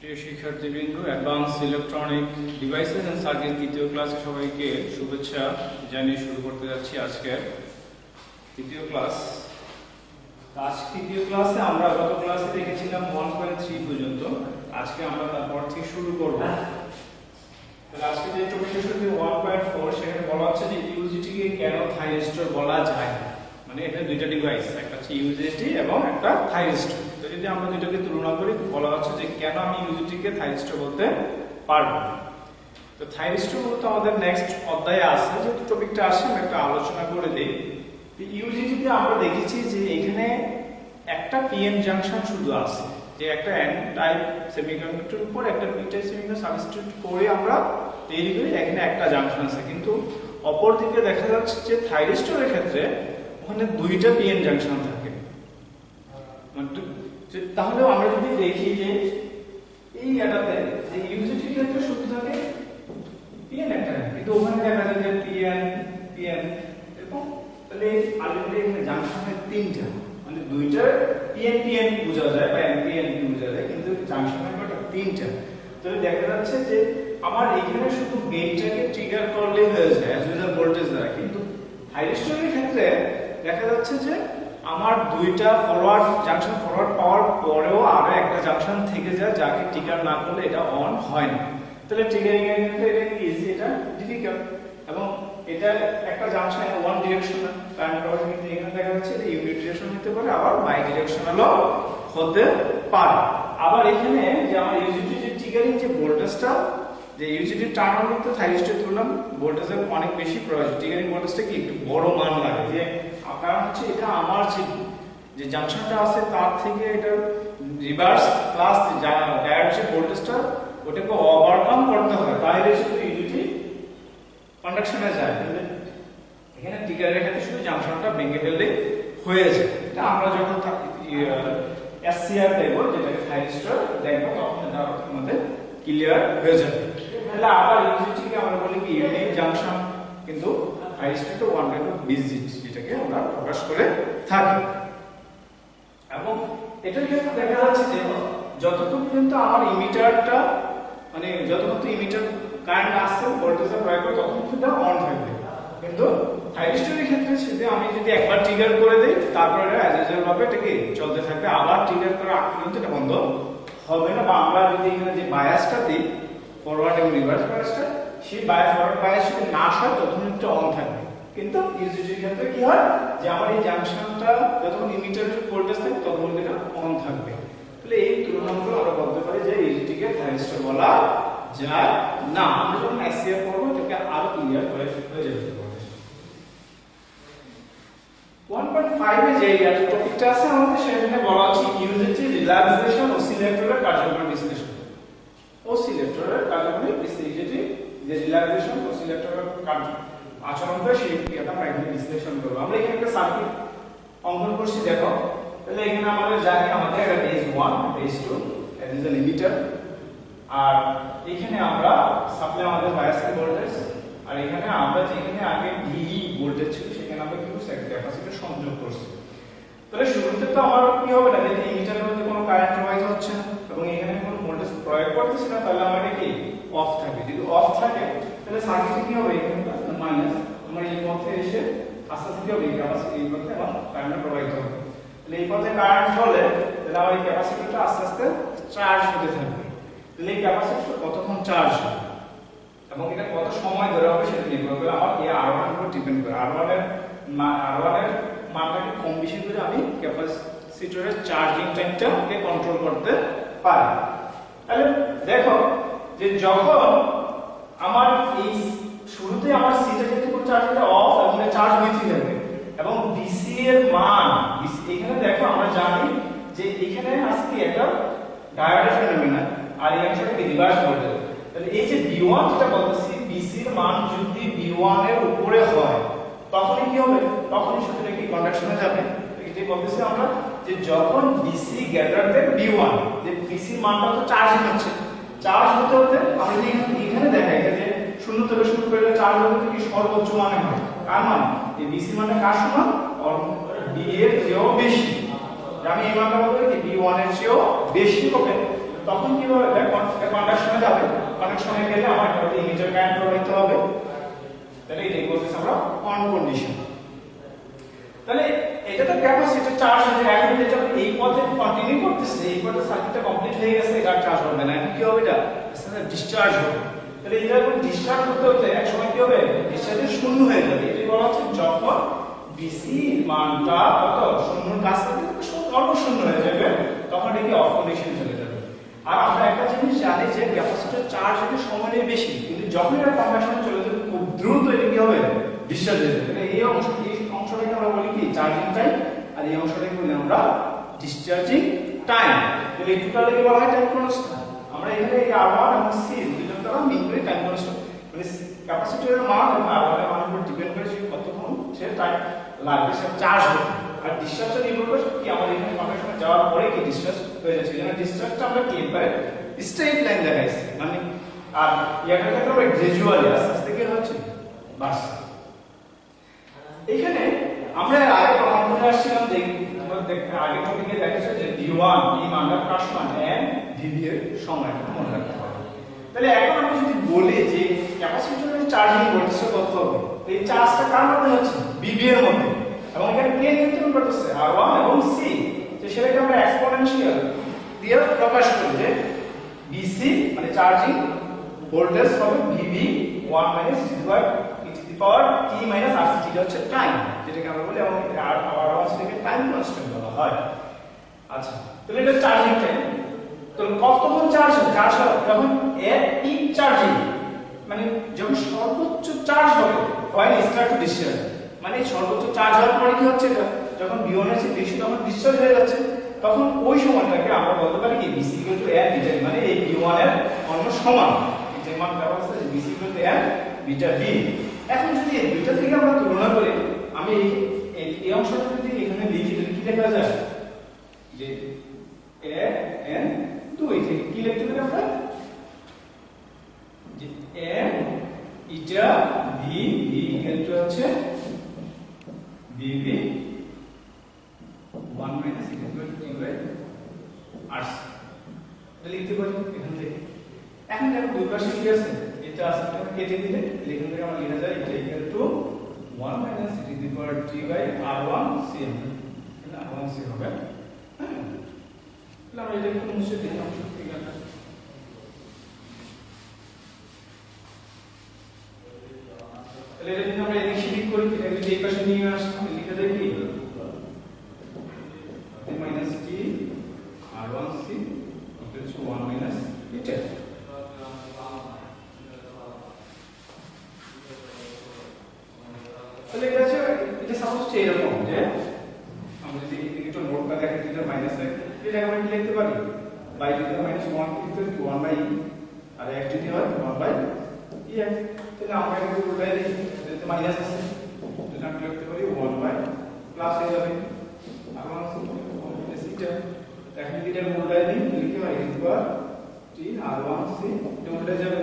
প্রিয় শিক্ষার্থীবৃন্দ, advance electronic devices and circuit তৃতীয় ক্লাসে সবাইকে শুভেচ্ছা জানিয়ে শুরু করতে যাচ্ছি আজকের তৃতীয় ক্লাস। তৃতীয় ক্লাসে আমরা গত ক্লাসে দেখেছিলাম 1.3 পর্যন্ত। আজকে আমরা তারপর থেকে শুরু করব। তাহলে আজকে যে টপিকটা শুরু 1.4, সেখানে বলা হচ্ছে যে ইউজিটিকে কেন থাইরিস্টর বলা যায়। মানে এটা দুইটা ডিভাইস, একটা হচ্ছে ইউজিটি এবং একটা থাইরিস্টর। তো যদি আমরা দুইটাকে তুলনা করি, বলা হচ্ছে যে কেন আমি ইউজিটিকে থাইরিস্টর বলতে পারবো। তো থাইরিস্টর বলতে আমাদের নেক্সট অধ্যায়ে আছে, যে টপিকটা আসে আমি একটা আলোচনা করে দেই। ইউজিটিতে আমরা দেখেছি যে এখানে একটা পিএন জাংশন শুধু আছে, যে একটা এন টাইপ সেমিকন্ডাক্টরের উপর একটা পি টাইপ সেমিকন্ডাক্টর সাবস্টিটিউট করে আমরা তৈরি করি, এখানে একটা জাংশন আছে। কিন্তু অপর দিকে দেখা যাচ্ছে যে থাইরিস্টরের ক্ষেত্রে ওখানে দুইটা পিএন জাংশন থাকে। তাহলে আমরা যদি দেখি যে এই এটাতে যে ইউজিটির ক্ষেত্রে শুধু থাকে পিএন একটা, কিন্তু ওখানে দেখা যায় যে পিএন পিএন এবং তাহলে আলটিমেটলি এখানে জাংশনের তিনটা, মানে দুইটা পিএন পিএন বোঝা যায় বা এনপিএন বোঝা যায়, কিন্তু জাংশনের একটা তিনটা। তাহলে দেখা যাচ্ছে যে আমার এখানে শুধু গেটটাকে ট্রিগার করলে হয়ে যায় অ্যাজ ইউজুয়াল ভোল্টেজ দ্বারা, কিন্তু থাইরিস্টরের ক্ষেত্রে দেখা যাচ্ছে যে আমার দুইটা ফরওয়ার্ড জাংশন ফরওয়ার্ড পাওয়ার পরেও আরো একটা জাংশন থেকে যায়, যাকে ট্রিগার না করলে এটা অন হয় না। তাহলে ট্রিগারিং এর ক্ষেত্রে এটা ইজি, এটা ডিফিকাল্ট। এবং এটা একটা জাংশন ওয়ান ডিরেকশনাল কারেন্ট প্রবাহ, কিন্তু এখানে দেখা যাচ্ছে এটা ইউনি ডিরেকশন হতে পারে, আবার বাই ডিরেকশনালও হতে পারে। আবার এখানে যে আমার ইউজিটি যে ট্রিগারিং যে ভোল্টেজটা, যে ইউজিটি টার্ন অন করতে থাইরিস্টর তুললাম ভোল্টেজের অনেক বেশি প্রয়োজন। ট্রিগারিং ভোল্টেজটা কি একটু বড় মান লাগে, যে কারণ হচ্ছে এটা আমার যে জাংশনটা আছে তার থেকে এটা রিভার্স প্লাস ডায়োড যে ভোল্টেজটা ওটাকে ওভারকাম করতে হয়, তাহলে শুধু ইউজিটি কন্ডাকশনে যায়। এখানে ট্রিগারের ক্ষেত্রে শুধু জাংশনটা ভেঙে ফেললে হয়ে যায়। এটা আমরা যখন এসসিআর দেখব, যেটাকে থাইরিস্টর দেখব, তখন এটা আমাদের ক্লিয়ার হয়ে যাবে। তাহলে আবার ইউজিটিকে আমরা বলি কি ইউনি জাংশন, কিন্তু থাইরিস্টর ওয়ান টাইপ অফ বিজিট, যেটাকে আমরা প্রকাশ করে থাকি। এবং এটার ক্ষেত্রে দেখা যাচ্ছে যে যতক্ষণ পর্যন্ত আমার ইমিটারটা, মানে যতক্ষণ ইমিটার কারেন্ট আসছে ভোল্টেজ প্রয়োগ করে তখন কিন্তু অন থাকবে। কিন্তু থাইরিস্টরের ক্ষেত্রে সেটা আমি যদি একবার ট্রিগার করে দেই, তারপরে এটা অ্যাজ ইউজুয়াল ভাবে এটাকে চলতে থাকবে, আবার ট্রিগার করা আগ পর্যন্ত এটা বন্ধ হবে না। বা আমরা যদি এখানে যে বায়াসটা দিই, ফরওয়ার্ড এবং রিভার্স বায়াসটা, সেই ফরওয়ার্ড বায়াস যদি না হয় তখন এটা অন থাকবে। কিন্তু ইউজিটির ক্ষেত্রে কি হয়, যে আমার এই জাংশনটা যতক্ষণ ইমিটারের ভোল্টেজ থাকে ততক্ষণ এটা অন থাকবে। তাহলে এই তুলনাগুলো আমরা বলতে পারি যে ইউজিটিকে থাইরিস্টর বলা যায় না। আমরা যখন এসসিআর করব এটাকে আরো ক্লিয়ার করে হয়ে যাবে। 1.5 এ যে টপিকটা আছে আমাদের, সেখানে বলা আছে ইউজিটি রিল্যাক্সেশন অসিলেটরের কার্যকরী বিশ্লেষণ। অসিলেটরের কার্যকরী বিশ্লেষণ, যে রিল্যাক্সেশন অসিলেটরের আচরণ করে সেই ক্রিয়াটা আমরা এখানে বিশ্লেষণ করব। আমরা এখানে একটা সার্কিট অঙ্কন করছি, দেখো। তাহলে এখানে আমাদের জানি আমাদের এটা base 1 base 2 as is a limiter, আর এখানে আমরা সাপ্লাই আমাদের বায়াস ভোল্টেজ, আর এখানে আমরা যেখানে আগে ভিই ভোল্টেজ ছিল সেখানে আমরা কিছু ক্যাপাসিটর সংযোগ করছি। তাহলে শুরুতে তো আমার কি হবে না, যদি ইমিটারের মধ্যে কোনো কারেন্ট প্রবাহিত হচ্ছে না এবং এখানে কোনো ভোল্টেজ প্রয়োগ করতেছি না, তাহলে আমার এটা কি অফ থাকবে। যদি অফ থাকে তাহলে সার্কিটে কি হবে, এখানে মাইনাস আমার এই পথে এসে আস্তে আস্তে কি হবে, ক্যাপাসিটর এই পথে আমার কারেন্ট প্রবাহিত হবে। তাহলে এই পথে কারেন্ট চলে, তাহলে আমার এই ক্যাপাসিটরটা আস্তে আস্তে চার্জ হতে থাকবে। তাহলে এই ক্যাপাসিটর কতক্ষণ চার্জ হবে এবং এটা কত সময় ধরে হবে সেটা নির্ভর করে আমার এই R1 এর উপর ডিপেন্ড করে। R1 এর মানটাকে কম বেশি করে আমি ক্যাপাসিটরের চার্জিং টাইমটাকে কন্ট্রোল করতে পারি। তাহলে দেখো যে যখন আমার এই শুরুতে আমার সিটা যেহেতু চার্জটা অফ এবং এটা চার্জ হইতে থাকবে এবং ডিসি এর মান, এখানে দেখো আমরা জানি যে এখানে আজকে একটা ডায়োডের ফেনোমেনন, আর এই অংশটাকে রিভার্স করে দেব। তাহলে এই যে V1 যেটা বলতেছি, BC এর মান যদি V1 এর উপরে হয় তখনই কি হবে, তখনই সেটা কি কন্ডাকশনে যাবে। এটাই বলতেছি আমরা যে যখন BC গ্রেটার দেন V1, যে BC এর মানটা তো চার্জ হচ্ছে, চার্জ হতে হতে আমরা যদি এখানে দেখাই যে 0 থেকে শুরু করে চার্জ হতে কি সর্বোচ্চ মানে হয় কার মান, এই BC মানটা কার সমান, B এর চেয়েও বেশি। আমি এই মানটা বলবো যে V1 এর চেয়েও বেশি হবে, তখন কি হবে, কন্ডাকশনে যাবে, কন্ডাকশনে গেলে আমার একটা ইমিটার কারেন্ট প্রবাহিত হবে, তাহলে এটাই বলতেছি আমরা অন কন্ডিশন। তাহলে এটা তো ক্যাপাসিটর চার্জ হয়ে যায়, এখন যেটা এই পথে কন্টিনিউ করতেছে, এই পথে সার্কিটটা কমপ্লিট হয়ে গেছে, এটা চার্জ হবে না, কি হবে, এটা ডিসচার্জ হবে। তাহলে এটা যখন ডিসচার্জ করতে হতে এক সময় কি হবে, ডিসচার্জে শূন্য হয়ে যাবে, এটাই বলা হচ্ছে যখন বিসি মানটা কত শূন্যর কাছাকাছি অল্প শূন্য হয়ে যাবে, তখন এটি অফ কন্ডিশন চলে যাবে। আর আমরা একটা জিনিস জানি যে ক্যাপাসিটর চার্জ হতে সময় নেই বেশি, কিন্তু যখন এটা কন্ডাকশনে চলে যাবে খুব দ্রুত এটা কি হবে, ডিসচার্জ হয়ে যাবে। তাহলে এই অংশটাকে আমরা বলি কি চার্জিং টাইম, আর এই অংশটাকে বলি আমরা ডিসচার্জিং টাইম। তাহলে এই দুটোকে বলা হয় টাইম কনস্ট্যান্ট। আমরা এখানে এই R1 এবং C দুটোর দ্বারা মিন করে টাইম কনস্ট্যান্ট, মানে ক্যাপাসিটরের মান এবং R1 এর মানের উপর ডিপেন্ড করে যে কতক্ষণ সে টাইম লাগবে সে চার্জ হবে। আর ডিসচার্জটা নির্ভর করে কি আমাদের এখানে কন্ডাকশনে যাওয়ার পরে কি ডিসচার্জ হয়ে যাচ্ছে, যেন ডিসচার্জটা আমরা কি একবারে স্ট্রেট লাইন দেখাইছি, মানে আর ইয়াটার ক্ষেত্রে আমরা গ্র্যাজুয়ালি আস্তে আস্তে কি হচ্ছে বাড়ছে। এখানে আমরা আগে প্রমাণ করে আসছিলাম, আগে টপিকে দেখাচ্ছে যে V1 এই মানটা কার সমান and VB এর সময়টা মনে রাখতে হবে। তাহলে এখন আমরা যদি বলি যে ক্যাপাসিটরের চার্জিং ভোল্টেজটা কত হবে, এই চার্জটা কার মধ্যে হচ্ছে, VB এর মধ্যে, এবং এখানে কে নিয়ন্ত্রণ করতেছে, R1 এবং C। তো সেটাকে আমরা এক্সপোনেনশিয়াল দিয়ে প্রকাশ করি যে BC মানে চার্জিং ভোল্টেজ হবে VB1 - e t - RC, যেটা হচ্ছে টাইম, যেটাকে আমরা বলি, এবং R1 থেকে টাইম কনস্ট্যান্ট বলা হয়। আচ্ছা, তাহলে এটা চার্জিং টাইম। তো কতক্ষণ চার্জ হবে, যখন এর পিক চার্জিং, মানে যখন সর্বোচ্চ চার্জ হবে হয় স্টার্ট টু ডিসচার্জ, মানে সর্বোচ্চ চার্জ হওয়ার পরে কি হচ্ছে, যখন V1 এর চেয়ে বেশি তখন ডিসচার্জ হয়ে যাচ্ছে, তখন ওই সময়টাকে আমরা বলতে পারি কি BC = n বিটা, মানে এই V1 এর অন্য সমান, যে মান দেওয়া আছে BC = n বিটা B। এখন যদি এই দুইটা থেকে আমরা তুলনা করি, আমি এই অংশটা যদি এখানে লিখি, তাহলে কি লেখা যায় যে a n 2 থেকে কি লিখতে পারি আমরা, যে n ইটা v v ইকুয়াল হচ্ছে vb 1 - e t/RC, এটা লিখতে পারি এখান থেকে। এখন দেখো দুই পাশে কি আছে, এটা আছে, এটা কেটে দিলে এখান থেকে আমরা লেখা যায় এটা ইকুয়াল টু 1 - e t/R1C, এটা R1C হবে। হ্যাঁ, তাহলে আমরা এটা একটু মুছে দিই অংশ থেকে। তাহলে এটা যদি আমরা এদিকে শিফট করি, এটা যদি এই পাশে নিয়ে আসি, লিখে দেই কি -t R1C equal to 1 - e t। তাহলে এটা সাপোজ এরকম যে আমরা যদি এদিকে একটু নোটটা দেখি, এটা মাইনাস রাখি, এটা আমরা কি লিখতে পারি, বাই যদি -1 equal to 1/e, R x যদি হয় 1/ex। তাহলে আমরা এটা উল্টাই লিখি, এটা মাইনাস আছে, এটা আমরা লিখতে পারি 1 প্লাস হয়ে যাবে R1C এটা। এখন যদি এটা উল্টাই দিই, তাহলে কি হয় t R1C, এটা উল্টে যাবে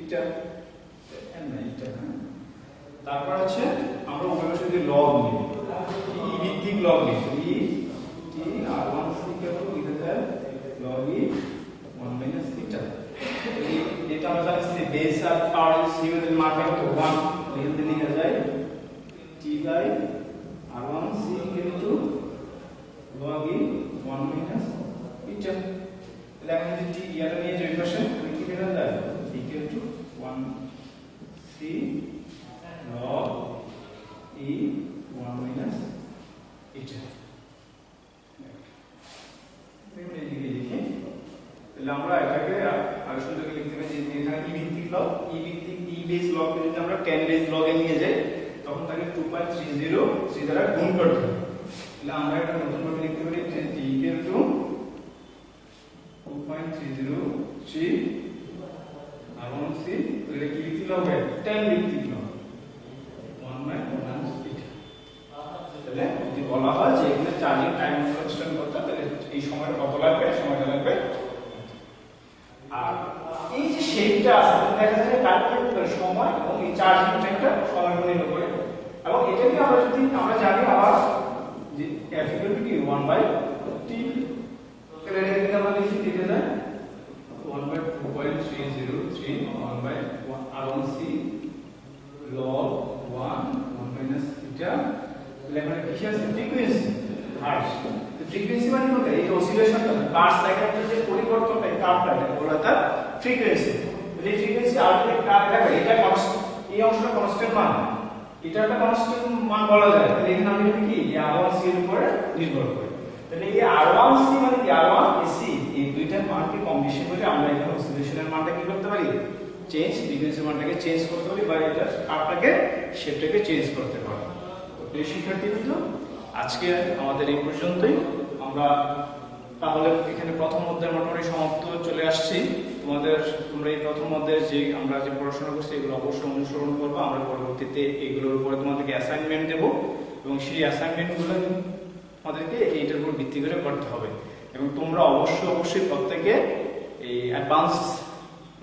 এটা n এটা। তারপর আছে আমরা উপরে যদি লগ নিই, ই ভিত্তিক লগ নিই, ই t R1C কে লিখে যায় log e 1 - θ। এটা আমরা জানি যে বেস আর পাওয়ার সিউ এর মান কত 1, লিখে লিখা যায় t R1C log e 1 - θ। তাহলে এখন যদি t এটা নিয়ে যাই পাশে, কি বের হয়ে যায় equal to 1c log e 1 - θ। দেখুন এইদিকে লিখি, তাহলে আমরা এটাকে আরো সুন্দর করে লিখতে পারি যে এখানে ই ভিত্তিক লগ, ই ভিত্তিক ই বেস লগ কে যদি আমরা 10 বেস লগ এ নিয়ে যাই, তখন তাকে 2.30 দ্বারা গুণ করতে হবে। তাহলে আমরা একটা নতুন ভাবে লিখতে পারি যে t equal to 2.303 R1C, তো এটা কি ভিত্তিক লগ হবে, 10 ভিত্তিক লগ 1/1 θ। তাহলে যদি বলা হয় যে এখানে চার্জিং টাইম কনস্ট্যান্ট কত, তাহলে এই সময়টা কত লাগবে, সময়টা লাগবে। আর এই যে শেপটা আছে, দেখা যায় ক্যালকুলেট করে সময় এবং এই চার্জিং টাইমটা সময় নির্ণয় করে, এবং এটাকে আমরা যদি আমরা জানি আবার যে f = 1/t, তাহলে এটা যদি আমরা লিখি, লিখে in 1 by R1C log 1 minus theta লেখাটা কি আছে ফ্রিকোয়েন্সি হার্টজ তো ফ্রিকোয়েন্সি মানে কি এই অসিলেশনটা পার সেকেন্ডের যে পরিবর্তনটা এই কার্ভটা এটা বলা তার ফ্রিকোয়েন্সি এই ফ্রিকোয়েন্সি আউটপুট কার্ভ দেখা এটা কনস্ট্যান্ট এই অংশটা কনস্ট্যান্ট মান এটা একটা কনস্ট্যান্ট মান বলা যায় তাহলে এখানে আমি লিখি কি এই R1C এর উপরে নির্ভর করে তাহলে এই R1C মানে কি R1AC এই দুইটার মানকে কম বেশি করে আমরা এখানে অসিলেশনের মানটা কি করতে পারি চেঞ্জ ফ্রিকোয়েন্সির মানটাকে চেঞ্জ করতে পারি বা এটা কার্ভটাকে শেপটাকে চেঞ্জ করতে পারি তো প্রিয় শিক্ষার্থীবৃন্দ আজকে আমাদের এই পর্যন্তই আমরা তাহলে এখানে প্রথম অধ্যায় মোটামুটি সমাপ্ত চলে আসছি তোমরা এই প্রথম অধ্যায়ে যে আমরা যে পড়াশোনা করছি এগুলো অবশ্যই অনুসরণ করবে আমরা পরবর্তীতে এগুলোর উপরে তোমাদেরকে অ্যাসাইনমেন্ট দেব এবং সেই অ্যাসাইনমেন্টগুলো আমাদেরকে এইটার উপর ভিত্তি করে করতে হবে এবং তোমরা অবশ্যই প্রত্যেকে এই অ্যাডভান্স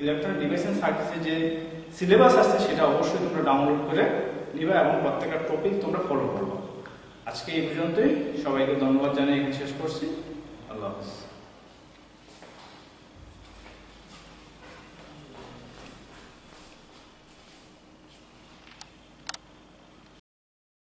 ইলেকট্রনিক ডিভাইস এন্ড সার্কিটের যে সিলেবাস আছে সেটা অবশ্যই তোমরা ডাউনলোড করে নিবে এবং প্রত্যেকটা টপিক তোমরা ফলো করবে আজকে এই পর্যন্তই সবাইকে ধন্যবাদ জানিয়ে এখানে শেষ করছি আল্লাহ হাফেজ